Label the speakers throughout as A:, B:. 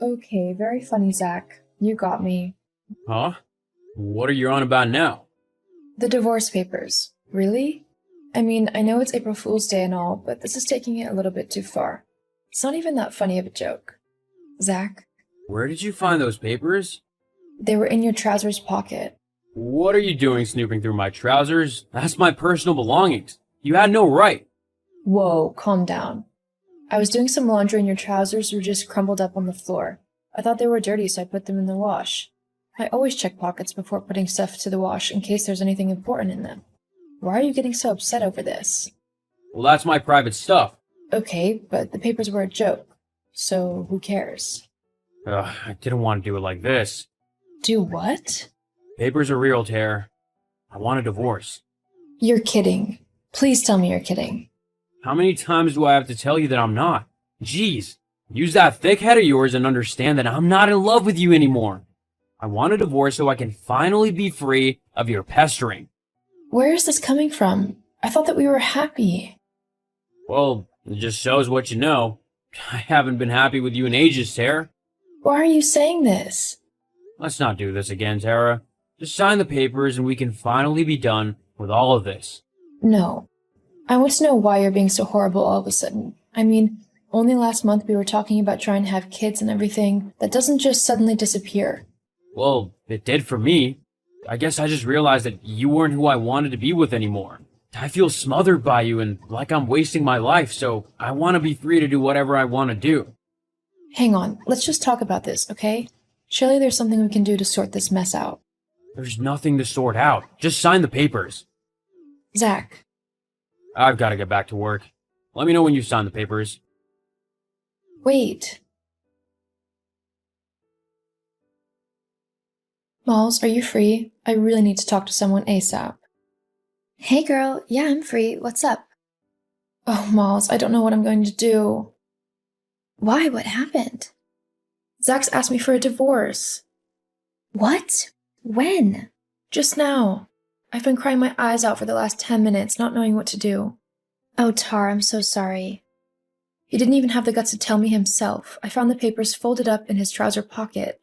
A: Okay, very funny, Zach. You got me.
B: Huh? What are you on about now?
A: The divorce papers. Really? I mean, I know it's April Fool's Day and all, but this is taking it a little bit too far. It's not even that funny of a joke. Zach,
B: Where did you find those papers?
A: they were in your trousers pocket.
B: What are you doing snooping through my trousers? That's my personal belongings. You had no right.
A: Whoa, calm down. I was doing some laundry and your trousers were just crumpled up on the floor. I thought they were dirty, so I put them in the wash. I always check pockets before putting stuff to the wash in case there's anything important in them. Why are you getting so upset over this?
B: Well, that's my private stuff.
A: Okay, but the papers were a joke. So who cares?
B: I didn't want to do it like this.
A: Do what?
B: Papers are real, Tara. I want a divorce.
A: You're kidding. Please tell me you're kidding.
B: How many times do I have to tell you that I'm not? Jeez, use that thick head of yours and understand that I'm not in love with you anymore. I want a divorce so I can finally be free of your pestering.
A: Where is this coming from? I thought that we were happy.
B: Well, it just shows what you know. I haven't been happy with you in ages, Tara.
A: Why are you saying this?
B: Let's not do this again, Tara. Just sign the papers and we can finally be done with all of this.
A: No. I want to know why you're being so horrible all of a sudden. I mean, only last month we were talking about trying to have kids and everything. That doesn't just suddenly disappear.
B: Well, it did for me. I guess I just realized that you weren't who I wanted to be with anymore. I feel smothered by you and like I'm wasting my life, so I want to be free to do whatever I want to do.
A: Hang on, let's just talk about this, okay? Surely there's something we can do to sort this mess out.
B: There's nothing to sort out. Just sign the papers.
A: Zach,
B: I've got to get back to work. Let me know when you sign the papers.
A: wait. Malls, are you free? I really need to talk to someone ASAP.
C: Hey girl, yeah, I'm free. What's up?
A: Oh, Malls, I don't know what I'm going to do.
C: Why? What happened?
A: Zach's asked me for a divorce.
C: What? When?
A: Just now. I've been crying my eyes out for the last 10 minutes, not knowing what to do.
C: Oh, Tar, I'm so sorry.
A: He didn't even have the guts to tell me himself. I found the papers folded up in his trouser pocket.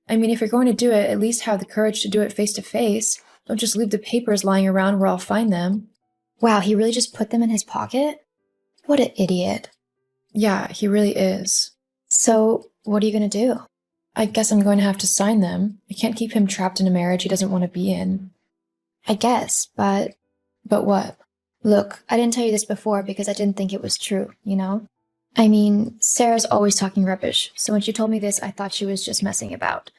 A: I mean, if you're going to do it, at least have the courage to do it face to face. Don't just leave the papers lying around where I'll find them.
C: Wow, he really just put them in his pocket? What an idiot.
A: Yeah, he really is.
C: So, what are you gonna do?
A: I guess I'm going to have to sign them. I can't keep him trapped in a marriage he doesn't want to be in.
C: I guess, but
A: But what?
C: look, I didn't tell you this before because I didn't think it was true, you know? I mean, Sarah's always talking rubbish, so when she told me this, I thought she was just messing about.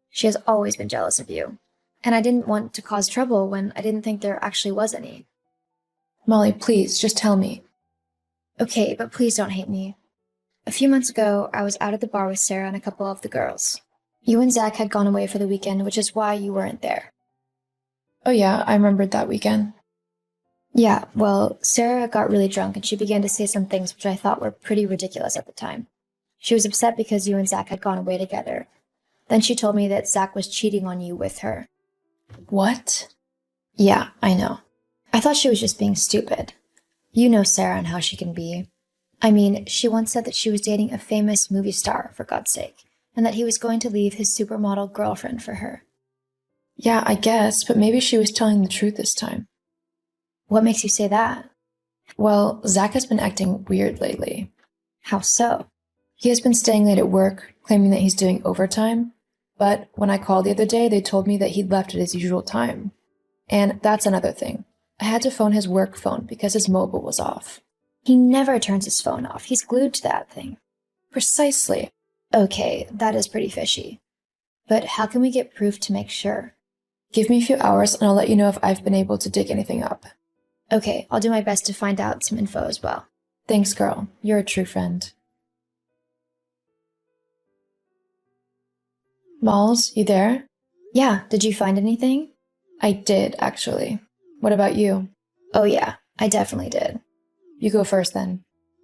C: She has always been jealous of you. And I didn't want to cause trouble when I didn't think there actually was any.
A: Molly, please, just tell me.
C: Okay, but please don't hate me. A few months ago, I was out at the bar with Sarah and a couple of the girls. You and Zach had gone away for the weekend, which is why you weren't there.
A: Oh yeah, I remembered that weekend.
C: Yeah, well, Sarah got really drunk and she began to say some things which I thought were pretty ridiculous at the time. She was upset because you and Zach had gone away together. Then she told me that Zach was cheating on you with her.
A: What?
C: Yeah, I know. I thought she was just being stupid. You know Sarah and how she can be. I mean, she once said that she was dating a famous movie star, for God's sake, and that he was going to leave his supermodel girlfriend for her.
A: Yeah, I guess, but maybe she was telling the truth this time.
C: What makes you say that?
A: Well, Zach has been acting weird lately.
C: How so?
A: He has been staying late at work, claiming that he's doing overtime. But when I called the other day, they told me that he'd left at his usual time. And that's another thing. I had to phone his work phone because his mobile was off.
C: He never turns his phone off. He's glued to that thing.
A: Precisely.
C: Okay, that is pretty fishy. But how can we get proof to make sure?
A: Give me a few hours and I'll let you know if I've been able to dig anything up.
C: Okay, I'll do my best to find out some info as well.
A: Thanks, girl. You're a true friend. Malls, you there?
C: Yeah, did you find anything?
A: I did, actually. What about you?
C: Oh yeah, I definitely did.
A: You go first, then.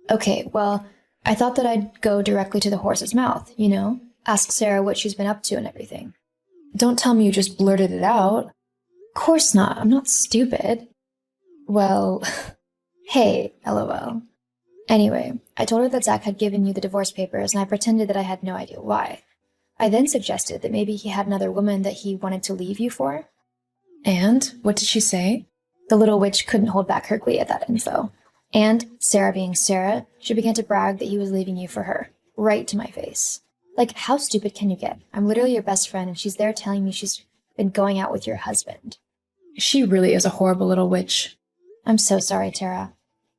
C: Okay, well, I thought that I'd go directly to the horse's mouth, you know? Ask Sarah what she's been up to and everything.
A: Don't tell me you just blurted it out.
C: Course not, I'm not stupid.
A: Well,
C: Hey, LOL. Anyway, I told her that Zach had given you the divorce papers, and I pretended that I had no idea why. I then suggested that maybe he had another woman that he wanted to leave you for.
A: And what did she say?
C: The little witch couldn't hold back her glee at that info. And, Sarah being Sarah, she began to brag that he was leaving you for her. Right to my face. Like, how stupid can you get? I'm literally your best friend, and she's there telling me she's been going out with your husband.
A: She really is a horrible little witch.
C: I'm so sorry, Tara.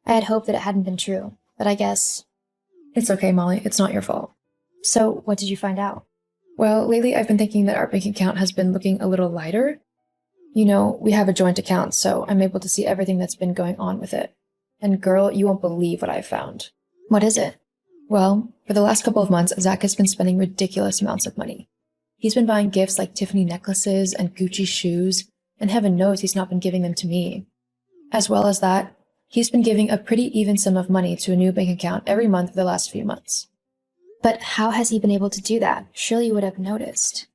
C: I had hoped that it hadn't been true, but I guess...
A: It's okay, Molly. It's not your fault.
C: So, what did you find out?
A: Well, lately I've been thinking that our bank account has been looking a little lighter. You know, we have a joint account, so I'm able to see everything that's been going on with it. And girl, you won't believe what I've found.
C: What is it?
A: Well, for the last couple of months, Zach has been spending ridiculous amounts of money. He's been buying gifts like Tiffany necklaces and Gucci shoes, and heaven knows he's not been giving them to me. As well as that, he's been giving a pretty even sum of money to a new bank account every month for the last few months.
C: But how has he been able to do that? Surely you would have noticed.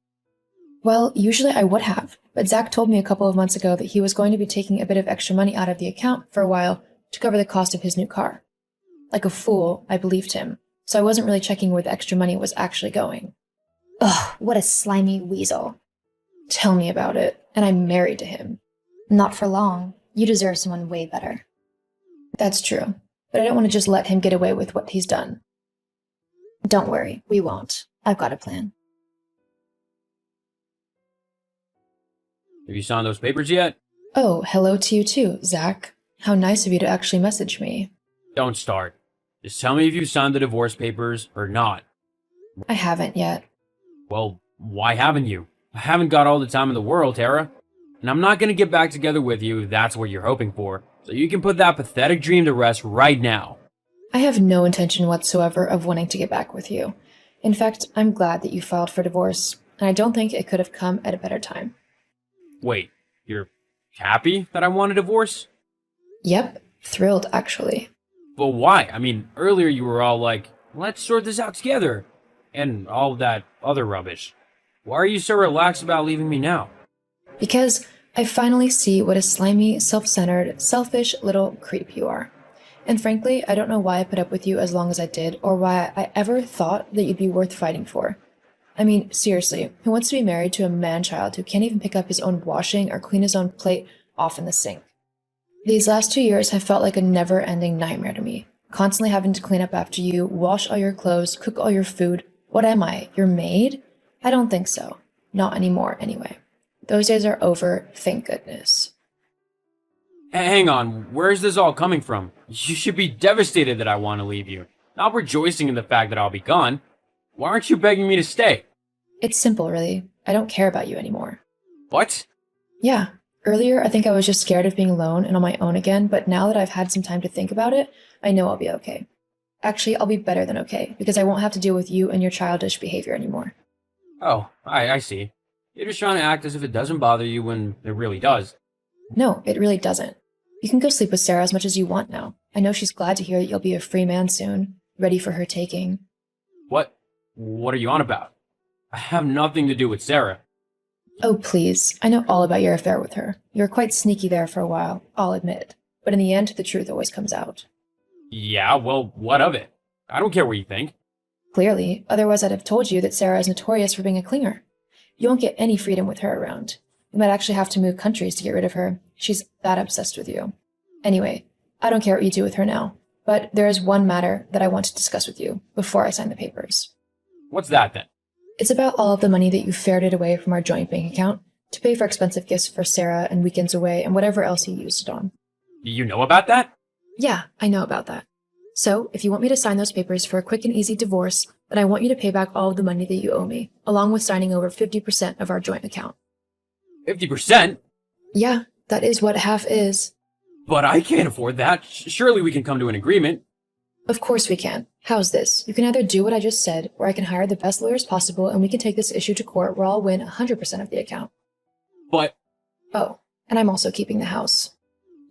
A: Well, usually I would have, but Zach told me a couple of months ago that he was going to be taking a bit of extra money out of the account for a while to cover the cost of his new car. Like a fool, I believed him, so I wasn't really checking where the extra money was actually going.
C: Ugh, what a slimy weasel.
A: Tell me about it, and I'm married to him.
C: Not for long. You deserve someone way better.
A: That's true, but I don't want to just let him get away with what he's done.
C: Don't worry, we won't. I've got a plan.
B: Have you signed those papers yet?
A: Oh, hello to you too, Zach. How nice of you to actually message me.
B: Don't start. Just tell me if you signed the divorce papers or not.
A: I haven't yet.
B: Well, why haven't you? I haven't got all the time in the world, Tara. And I'm not going to get back together with you if that's what you're hoping for. So you can put that pathetic dream to rest right now.
A: I have no intention whatsoever of wanting to get back with you. In fact, I'm glad that you filed for divorce, and I don't think it could have come at a better time.
B: Wait, you're happy that I want a divorce?
A: Yep, thrilled actually.
B: But why? I mean, earlier you were all like, let's sort this out together. And all that other rubbish. Why are you so relaxed about leaving me now?
A: Because I finally see what a slimy, self-centered, selfish little creep you are. And frankly, I don't know why I put up with you as long as I did, or why I ever thought that you'd be worth fighting for. I mean, seriously, who wants to be married to a man-child who can't even pick up his own washing or clean his own plate off in the sink? These last 2 years have felt like a never-ending nightmare to me. Constantly having to clean up after you, wash all your clothes, cook all your food. What am I, your maid? I don't think so. Not anymore, anyway. Those days are over, thank goodness.
B: Hang on, where's this all coming from? You should be devastated that I want to leave you, not rejoicing in the fact that I'll be gone. Why aren't you begging me to stay?
A: It's simple, really. I don't care about you anymore.
B: What?
A: Yeah. Earlier, I think I was just scared of being alone and on my own again, but now that I've had some time to think about it, I know I'll be okay. Actually, I'll be better than okay, because I won't have to deal with you and your childish behavior anymore.
B: Oh, I see. You're just trying to act as if it doesn't bother you when it really does.
A: No, it really doesn't. You can go sleep with Sarah as much as you want now. I know she's glad to hear that you'll be a free man soon, ready for her taking.
B: What? What are you on about? I have nothing to do with Sarah.
A: Oh, please. I know all about your affair with her. You were quite sneaky there for a while, I'll admit. But in the end, the truth always comes out.
B: Yeah, well, what of it? I don't care what you think.
A: Clearly, otherwise I'd have told you that Sarah is notorious for being a clinger. You won't get any freedom with her around. You might actually have to move countries to get rid of her. She's that obsessed with you. Anyway, I don't care what you do with her now. But there is one matter that I want to discuss with you before I sign the papers.
B: What's that then?
A: It's about all of the money that you ferreted away from our joint bank account to pay for expensive gifts for Sarah and weekends away and whatever else you used it on.
B: You know about that?
A: Yeah, I know about that. So, if you want me to sign those papers for a quick and easy divorce, then I want you to pay back all of the money that you owe me, along with signing over 50% of our joint account.
B: 50%?
A: Yeah, that is what half is.
B: But I can't afford that. Surely we can come to an agreement.
A: Of course we can. How's this? You can either do what I just said, or I can hire the best lawyers possible and we can take this issue to court where I'll win 100% of the account.
B: But
A: Oh, and I'm also keeping the house.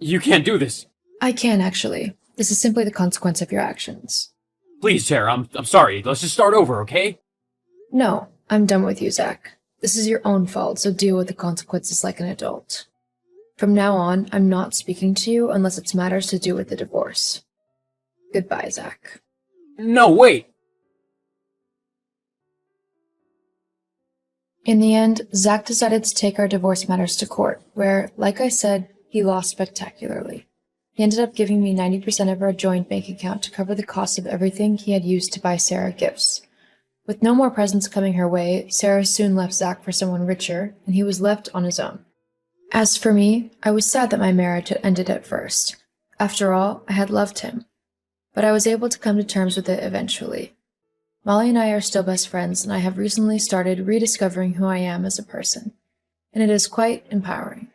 B: you can't do this.
A: I can, actually. This is simply the consequence of your actions.
B: Please, Tara, I'm sorry. Let's just start over, okay?
A: No, I'm done with you, Zach. This is your own fault, so deal with the consequences like an adult. From now on, I'm not speaking to you unless it's matters to do with the divorce. Goodbye, Zach.
B: No, wait!
A: In the end, Zach decided to take our divorce matters to court, where, like I said, he lost spectacularly. He ended up giving me 90% of our joint bank account to cover the cost of everything he had used to buy Sarah gifts. With no more presents coming her way, Sarah soon left Zach for someone richer, and he was left on his own. As for me, I was sad that my marriage had ended at first. After all, I had loved him. But I was able to come to terms with it eventually. Molly and I are still best friends, and I have recently started rediscovering who I am as a person. And it is quite empowering.